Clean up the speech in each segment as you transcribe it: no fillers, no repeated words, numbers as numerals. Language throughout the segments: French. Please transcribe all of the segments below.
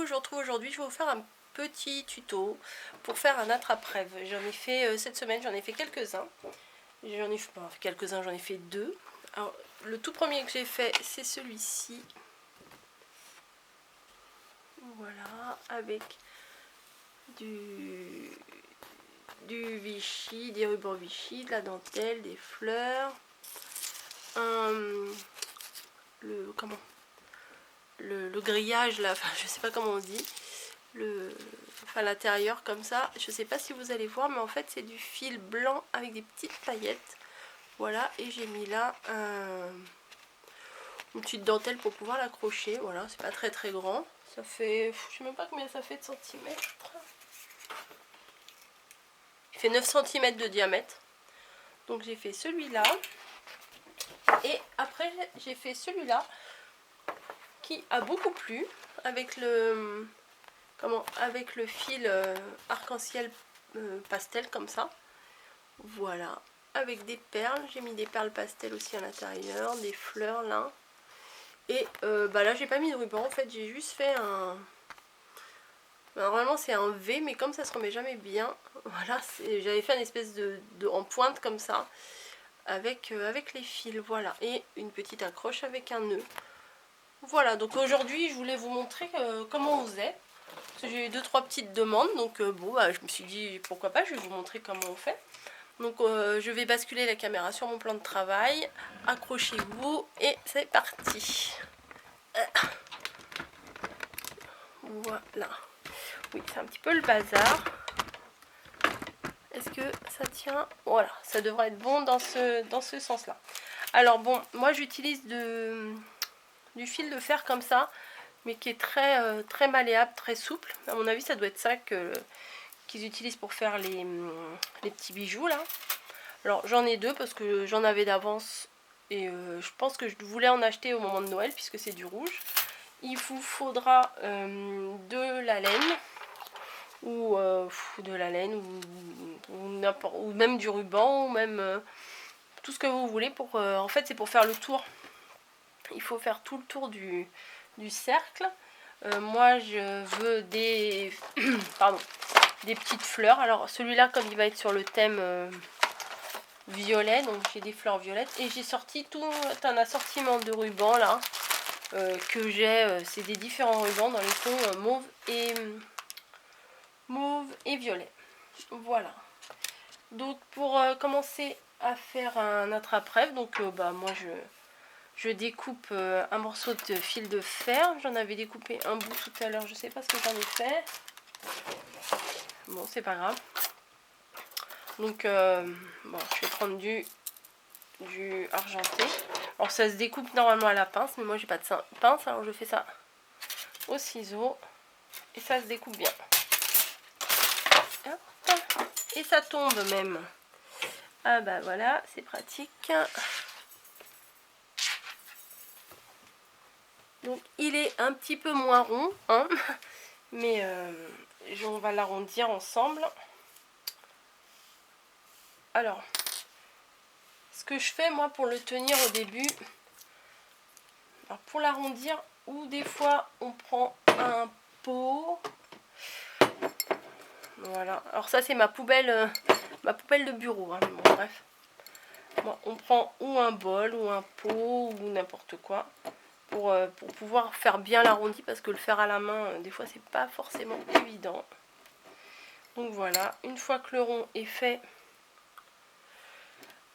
je vous retrouve aujourd'hui. Je vais vous faire un petit tuto pour faire un attrape-rêve. J'en ai fait cette semaine, j'en ai fait quelques-uns. J'en ai fait quelques-uns, j'en ai fait deux. Alors, le tout premier que j'ai fait, c'est celui-ci. Voilà, avec du Vichy, des rubans Vichy, de la dentelle, des fleurs, le grillage là, enfin je sais pas comment on dit, l'intérieur comme ça, je sais pas si vous allez voir, mais en fait c'est du fil blanc avec des petites paillettes. Voilà, et j'ai mis là une petite dentelle pour pouvoir l'accrocher. Voilà, c'est pas très très grand, ça fait, je sais même pas combien ça fait de centimètres. Il fait 9 cm de diamètre. Donc j'ai fait celui-là. Et après j'ai fait celui-là qui a beaucoup plu avec le fil arc-en-ciel pastel comme ça. Voilà, avec des perles. J'ai mis des perles pastel aussi à l'intérieur, des fleurs là. Et là j'ai pas mis de ruban en fait, j'ai juste fait un... Normalement c'est un V, mais comme ça se remet jamais bien, voilà, j'avais fait une espèce en pointe comme ça, avec les fils, voilà, et une petite accroche avec un nœud. Voilà, donc aujourd'hui je voulais vous montrer comment on faisait, parce que j'ai eu 2-3 petites demandes, donc je me suis dit pourquoi pas, je vais vous montrer comment on fait. Donc je vais basculer la caméra sur mon plan de travail, accrochez-vous et c'est parti. Voilà. Oui, c'est un petit peu le bazar. Est-ce que ça tient? Voilà, ça devrait être bon dans ce sens-là. Alors bon, moi j'utilise du fil de fer comme ça, mais qui est très malléable, très souple. À mon avis, ça doit être ça qu'ils utilisent pour faire les petits bijoux là. Alors j'en ai deux parce que j'en avais d'avance et je pense que je voulais en acheter au moment de Noël puisque c'est du rouge. Il vous faudra de la laine ou ou même du ruban ou même tout ce que vous voulez pour en fait c'est pour faire le tour. Il faut faire tout le tour du cercle. Moi je veux des des petites fleurs. Alors celui-là, comme il va être sur le thème violet, donc j'ai des fleurs violettes et j'ai sorti tout un assortiment de rubans là que j'ai, c'est des différents rubans dans les tons mauve et violet. Voilà, donc pour commencer à faire un attrape-rêve, donc moi je découpe un morceau de fil de fer. J'en avais découpé un bout tout à l'heure, je sais pas ce que j'en ai fait, bon c'est pas grave. Donc je vais prendre du argenté. Alors ça se découpe normalement à la pince, mais moi j'ai pas de pince, alors je fais ça au ciseau et ça se découpe bien. Hop. Et ça tombe même. Ah bah voilà, c'est pratique. Donc il est un petit peu moins rond, hein, mais on va l'arrondir ensemble. Alors, ce que je fais moi pour le tenir au début, alors pour l'arrondir, ou des fois on prend un pot. Voilà, alors ça c'est ma poubelle de bureau, hein. Bon, bref. Bon, on prend ou un bol ou un pot ou n'importe quoi pour pouvoir faire bien l'arrondi, parce que le faire à la main, des fois c'est pas forcément évident. Donc voilà, une fois que le rond est fait,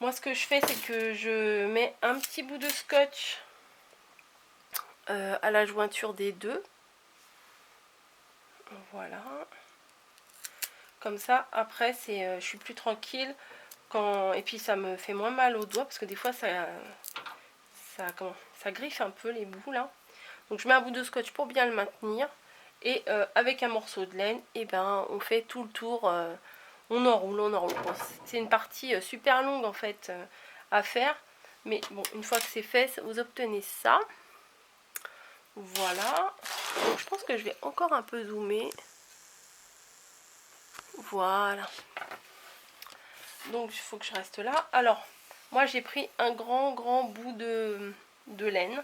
moi ce que je fais c'est que je mets un petit bout de scotch à la jointure des deux. Voilà. Comme ça, après je suis plus tranquille. Et puis ça me fait moins mal aux doigts parce que des fois ça griffe un peu les bouts là. Donc je mets un bout de scotch pour bien le maintenir. Et avec un morceau de laine, et on fait tout le tour. On enroule. Bon, c'est une partie super longue en fait à faire. Mais bon, une fois que c'est fait, vous obtenez ça. Voilà. Donc je pense que je vais encore un peu zoomer. Voilà. Donc il faut que je reste là. Alors, moi j'ai pris un grand bout de laine.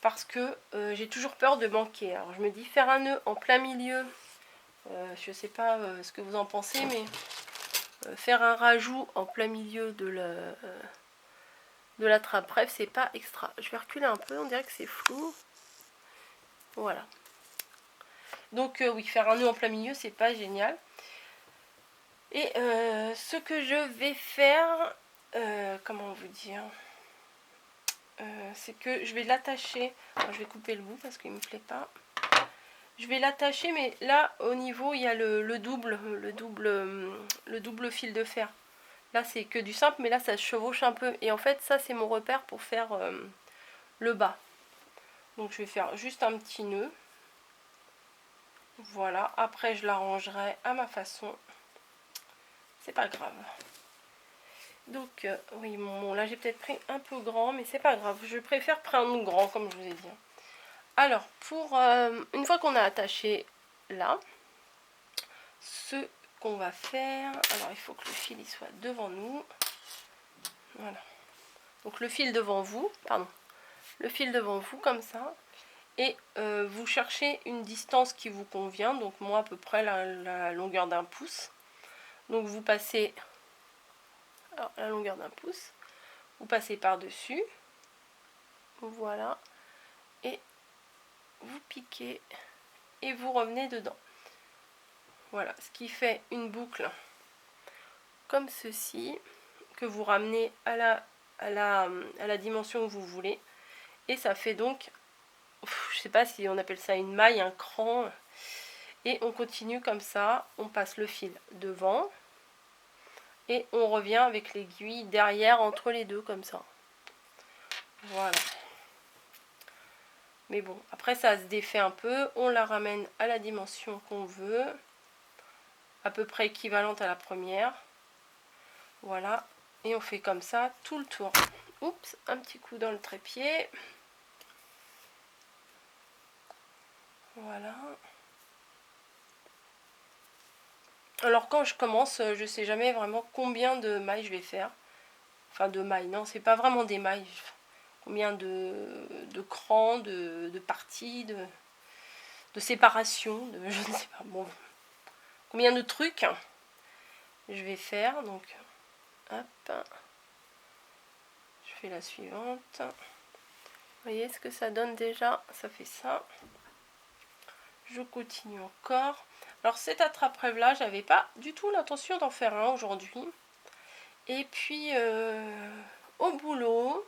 parce que j'ai toujours peur de manquer. Alors je me dis faire un nœud en plein milieu, je sais pas ce que vous en pensez, mais faire un rajout en plein milieu de la trappe, bref, c'est pas extra. Je vais reculer un peu, on dirait que c'est flou. Voilà. Donc oui, faire un nœud en plein milieu, c'est pas génial. Et ce que je vais faire, comment vous dire, c'est que je vais l'attacher. Je vais couper le bout parce qu'il me plaît pas. Je vais l'attacher, mais là au niveau il y a le double fil de fer. Là c'est que du simple, mais là ça se chevauche un peu. Et en fait ça c'est mon repère pour faire le bas. Donc je vais faire juste un petit nœud. Voilà, après je l'arrangerai à ma façon. C'est pas grave. Donc oui, bon, là j'ai peut-être pris un peu grand, mais c'est pas grave. Je préfère prendre grand comme je vous ai dit. Alors, pour une fois qu'on a attaché là, ce qu'on va faire, alors il faut que le fil il soit devant nous. Voilà. Donc le fil devant vous, pardon, le fil devant vous comme ça. Et vous cherchez une distance qui vous convient. Donc moi à peu près la longueur d'un pouce. Donc vous passez, alors la longueur d'un pouce, vous passez par-dessus. Voilà. Et vous piquez et vous revenez dedans. Voilà, ce qui fait une boucle comme ceci, que vous ramenez à la dimension que vous voulez. Et ça fait donc, je sais pas si on appelle ça une maille, un cran. Et on continue comme ça, on passe le fil devant. Et on revient avec l'aiguille derrière entre les deux comme ça. Voilà. Mais bon, après ça se défait un peu. On la ramène à la dimension qu'on veut. À peu près équivalente à la première. Voilà. Et on fait comme ça tout le tour. Oups, un petit coup dans le trépied. Voilà. Alors quand je commence, je sais jamais vraiment combien de mailles je vais faire. Enfin de mailles, non, c'est pas vraiment des mailles. Combien de crans, de parties, de séparation, je ne sais pas. Bon, combien de trucs je vais faire. Donc, hop. Je fais la suivante. Vous voyez ce que ça donne déjà? Ça fait ça. Je continue encore. Alors cette attrape-rêve là, j'avais pas du tout l'intention d'en faire un aujourd'hui. Et puis au boulot,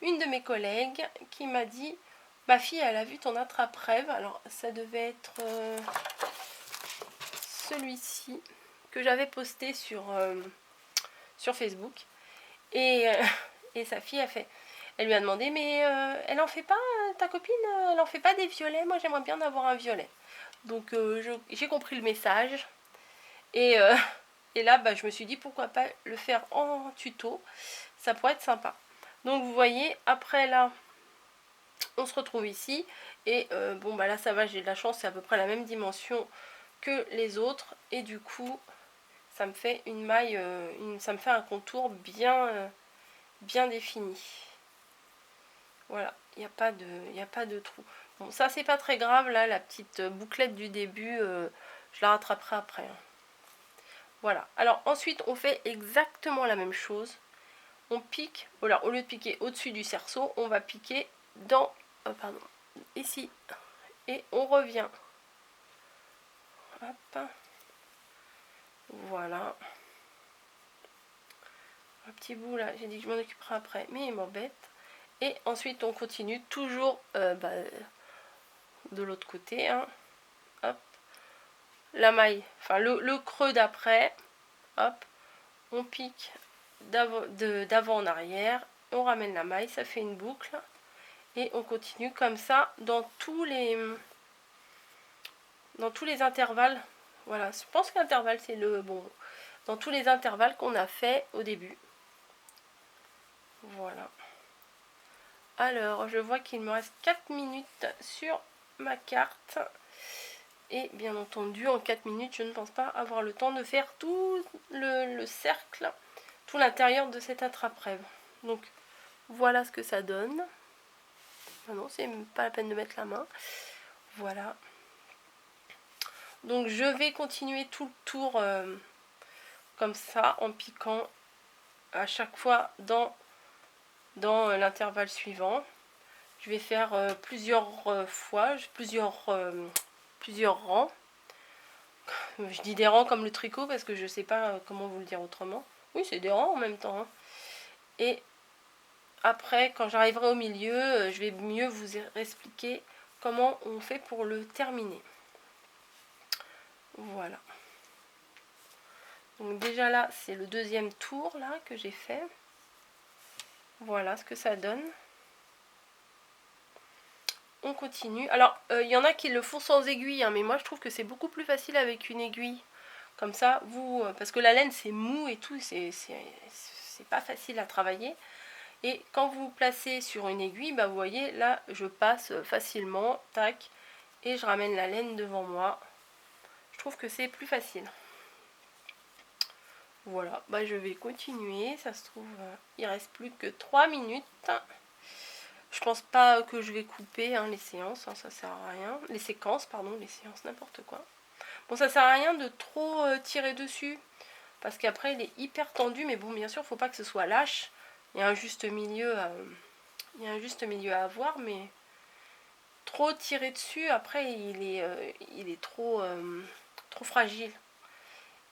une de mes collègues qui m'a dit, ma fille elle a vu ton attrape-rêve. Alors ça devait être celui-ci que j'avais posté sur Facebook. Et sa fille a fait, elle lui a demandé, mais elle en fait pas, ta copine, elle en fait pas des violets? Moi j'aimerais bien avoir un violet. Donc j'ai compris le message. Et là bah, je me suis dit pourquoi pas le faire en tuto. Ça pourrait être sympa. Donc vous voyez, après là, on se retrouve ici. Et bon bah là ça va, j'ai de la chance, c'est à peu près la même dimension que les autres. Et du coup, ça me fait une maille, ça me fait un contour bien défini. Voilà, il n'y a pas de trou. Bon, ça c'est pas très grave, là, la petite bouclette du début, je la rattraperai après. Voilà, alors ensuite on fait exactement la même chose. On pique, alors au lieu de piquer au-dessus du cerceau, on va piquer dans, pardon, ici. Et on revient. Hop. Voilà. Un petit bout là, j'ai dit que je m'en occuperai après, mais il m'embête. Et ensuite on continue toujours de l'autre côté. Hein. Hop. La maille, enfin le creux d'après. Hop. On pique d'avant en arrière. On ramène la maille, ça fait une boucle. Et on continue comme ça dans tous les intervalles. Voilà, je pense que l'intervalle c'est le bon. Dans tous les intervalles qu'on a fait au début. Voilà. Alors, je vois qu'il me reste 4 minutes sur ma carte. Et bien entendu, en 4 minutes, je ne pense pas avoir le temps de faire tout le cercle, tout l'intérieur de cette attrape-rêve. Donc, voilà ce que ça donne. non, c'est pas la peine de mettre la main. Voilà. Donc je vais continuer tout le tour comme ça, en piquant à chaque fois dans l'intervalle suivant. Je vais faire plusieurs fois, plusieurs rangs. Je dis des rangs comme le tricot parce que je sais pas comment vous le dire autrement. Oui, c'est des rangs en même temps. Hein. Et après, quand j'arriverai au milieu, je vais mieux vous expliquer comment on fait pour le terminer. Voilà. Donc déjà là, c'est le deuxième tour là que j'ai fait. Voilà ce que ça donne. On continue. Alors, il y en a qui le font sans aiguille, hein, mais moi je trouve que c'est beaucoup plus facile avec une aiguille. Comme ça, vous... parce que la laine c'est mou et tout, c'est pas facile à travailler. Et quand vous placez sur une aiguille, bah vous voyez, là je passe facilement, tac, et je ramène la laine devant moi. Je trouve que c'est plus facile. Voilà, bah je vais continuer, ça se trouve, il reste plus que 3 minutes. Je pense pas que je vais couper hein, les séances, hein, ça sert à rien. Les séquences, pardon, les séances, n'importe quoi. Bon, ça sert à rien de trop tirer dessus, parce qu'après il est hyper tendu, mais bon, bien sûr, faut pas que ce soit lâche. Il y a un juste milieu à avoir, mais trop tirer dessus, après il est trop fragile.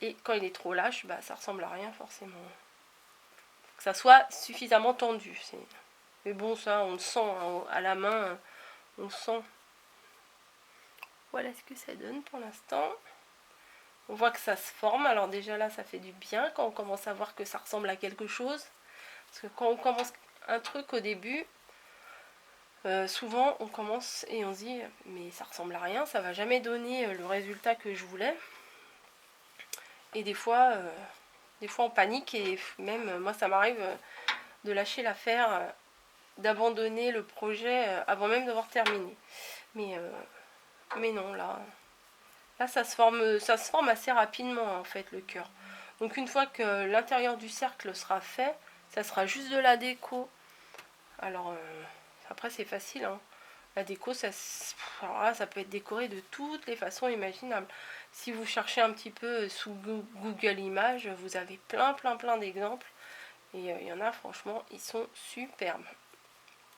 Et quand il est trop lâche, bah ça ressemble à rien forcément. Faut que ça soit suffisamment tendu. Mais bon, ça, on le sent hein, à la main, on le sent. Voilà ce que ça donne pour l'instant. On voit que ça se forme. Alors déjà là, ça fait du bien quand on commence à voir que ça ressemble à quelque chose. Parce que quand on commence un truc au début, souvent on commence et on se dit mais ça ressemble à rien, ça va jamais donner le résultat que je voulais. Et des fois on panique et même moi ça m'arrive de lâcher l'affaire, d'abandonner le projet avant même d'avoir terminé. Mais non, là ça se forme assez rapidement en fait le cœur. Donc une fois que l'intérieur du cercle sera fait, ça sera juste de la déco. Alors après c'est facile, hein. La déco, alors là, ça peut être décoré de toutes les façons imaginables. Si vous cherchez un petit peu sous Google Images, vous avez plein d'exemples. Et il y en a, franchement, ils sont superbes.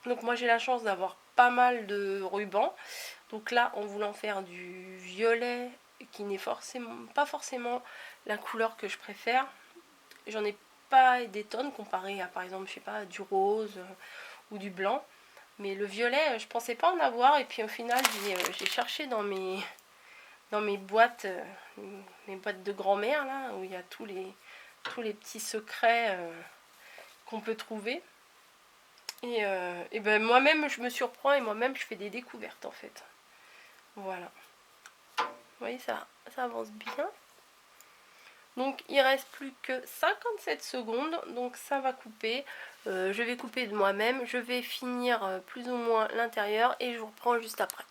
Donc moi, j'ai la chance d'avoir pas mal de rubans. Donc là, en voulant faire du violet, qui n'est pas forcément la couleur que je préfère, j'en ai pas des tonnes comparé à, par exemple, je sais pas, du rose ou du blanc. Mais le violet, je pensais pas en avoir. Et puis au final, j'ai cherché dans mes boîtes, de grand-mère, là, où il y a tous les petits secrets qu'on peut trouver. Et ben moi-même, je me surprends et moi-même, je fais des découvertes, en fait. Voilà. Vous voyez, ça avance bien. Donc il reste plus que 57 secondes, donc ça va couper. Je vais couper de moi-même, je vais finir plus ou moins l'intérieur et je vous reprends juste après.